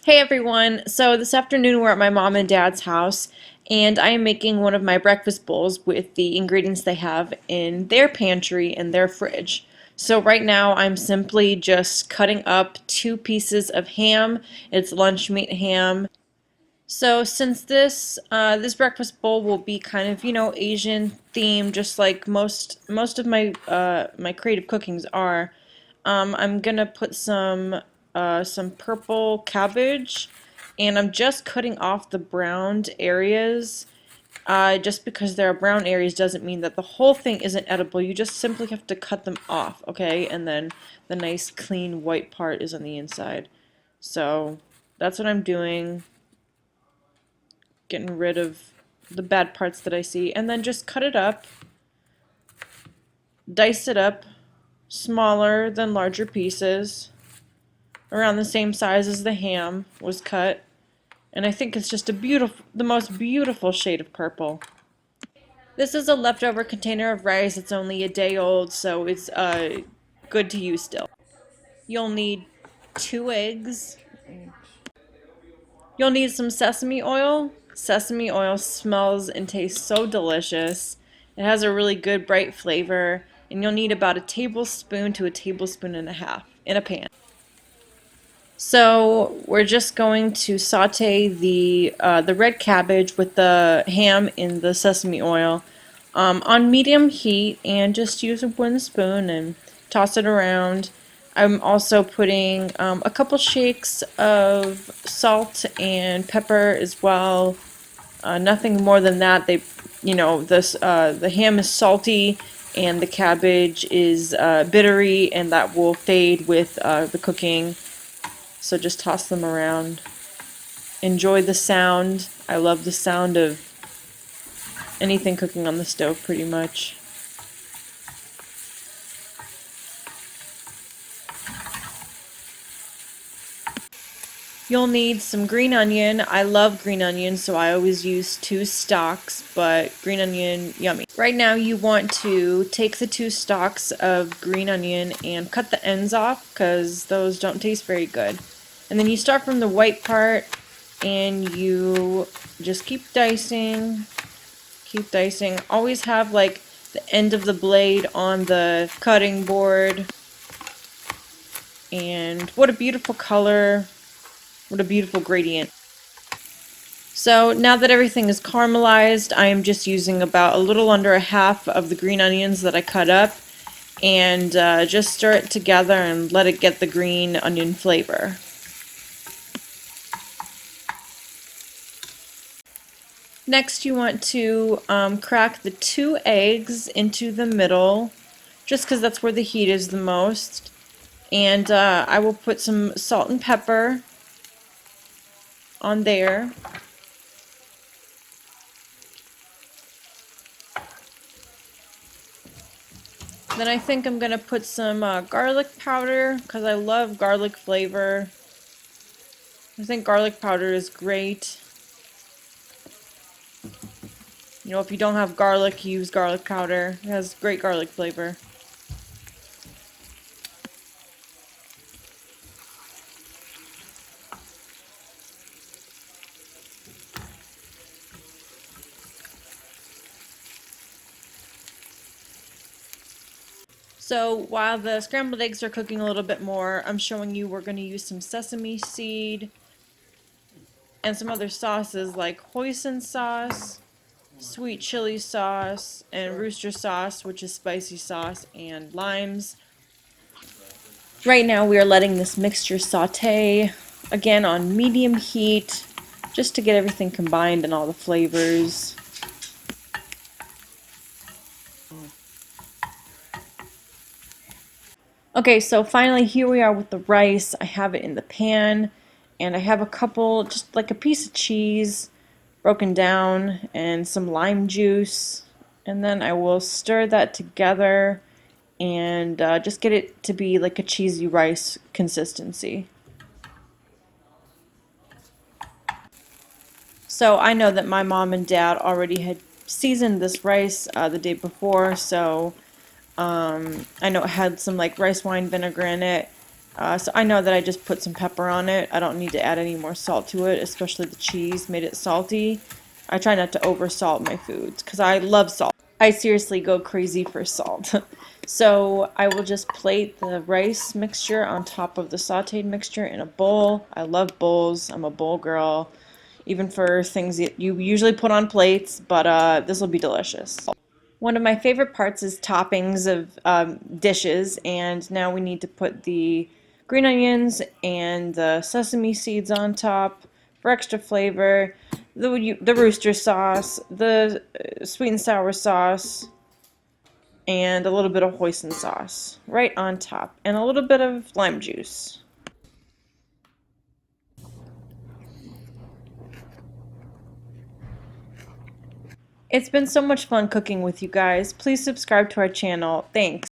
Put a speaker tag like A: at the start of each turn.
A: Hey everyone! So this afternoon we're at my mom and dad's house and I am making one of my breakfast bowls with the ingredients they have in their pantry and their fridge. So right now I'm simply just cutting up 2 pieces of ham. It's lunch meat ham. So since this breakfast bowl will be kind of, Asian themed, just like most of my creative cookings are, I'm gonna put some purple cabbage, and I'm just cutting off the browned areas. Just because there are brown areas doesn't mean that the whole thing isn't edible. You just simply have to cut them off, okay? And then the nice clean white part is on the inside. So that's what I'm doing, getting rid of the bad parts that I see, and then just cut it up, dice it up, smaller than larger pieces, around the same size as the ham was cut. And I think it's just the most beautiful shade of purple. This is a leftover container of rice. It's only a day old, so it's good to use still. You'll need 2 eggs. You'll need some sesame oil. Sesame oil smells and tastes so delicious. It has a really good bright flavor, and you'll need about a tablespoon to a tablespoon and a half in a pan. So we're just going to saute the red cabbage with the ham in the sesame oil on medium heat, and just use a wooden spoon and toss it around. I'm also putting a couple shakes of salt and pepper as well. Nothing more than that. The ham is salty and the cabbage is bittery, and that will fade with the cooking. So just toss them around. Enjoy the sound. I love the sound of anything cooking on the stove pretty much. You'll need some green onion. I love green onion, so I always use 2 stalks, but green onion, yummy. Right now you want to take the 2 stalks of green onion and cut the ends off, because those don't taste very good. And then you start from the white part and you just keep dicing. Keep dicing. Always have like the end of the blade on the cutting board. And what a beautiful color. What a beautiful gradient. So now that everything is caramelized, I am just using about a little under a half of the green onions that I cut up, and just stir it together and let it get the green onion flavor. Next you want to crack the 2 eggs into the middle, just because that's where the heat is the most. And I will put some salt and pepper on there. Then I think I'm going to put some garlic powder, because I love garlic flavor. I think garlic powder is great. You know, if you don't have garlic, use garlic powder. It has great garlic flavor. So while the scrambled eggs are cooking a little bit more, I'm showing you we're going to use some sesame seed and some other sauces like hoisin sauce, sweet chili sauce, and rooster sauce, which is spicy sauce, and limes. Right now we are letting this mixture saute, again on medium heat, just to get everything combined and all the flavors. Okay, so finally here we are with the rice. I have it in the pan, and I have a couple, just like a piece of cheese broken down and some lime juice, and then I will stir that together and just get it to be like a cheesy rice consistency. So I know that my mom and dad already had seasoned this rice the day before, so I know it had some like rice wine vinegar in it. So I know that I just put some pepper on it. I don't need to add any more salt to it, especially the cheese made it salty. I try not to over salt my foods because I love salt. I seriously go crazy for salt. So I will just plate the rice mixture on top of the sauteed mixture in a bowl. I love bowls. I'm a bowl girl, even for things that you usually put on plates, but this will be delicious. One of my favorite parts is toppings of dishes, and now we need to put the green onions and the sesame seeds on top for extra flavor, the rooster sauce, the sweet and sour sauce, and a little bit of hoisin sauce right on top, and a little bit of lime juice. It's been so much fun cooking with you guys. Please subscribe to our channel. Thanks.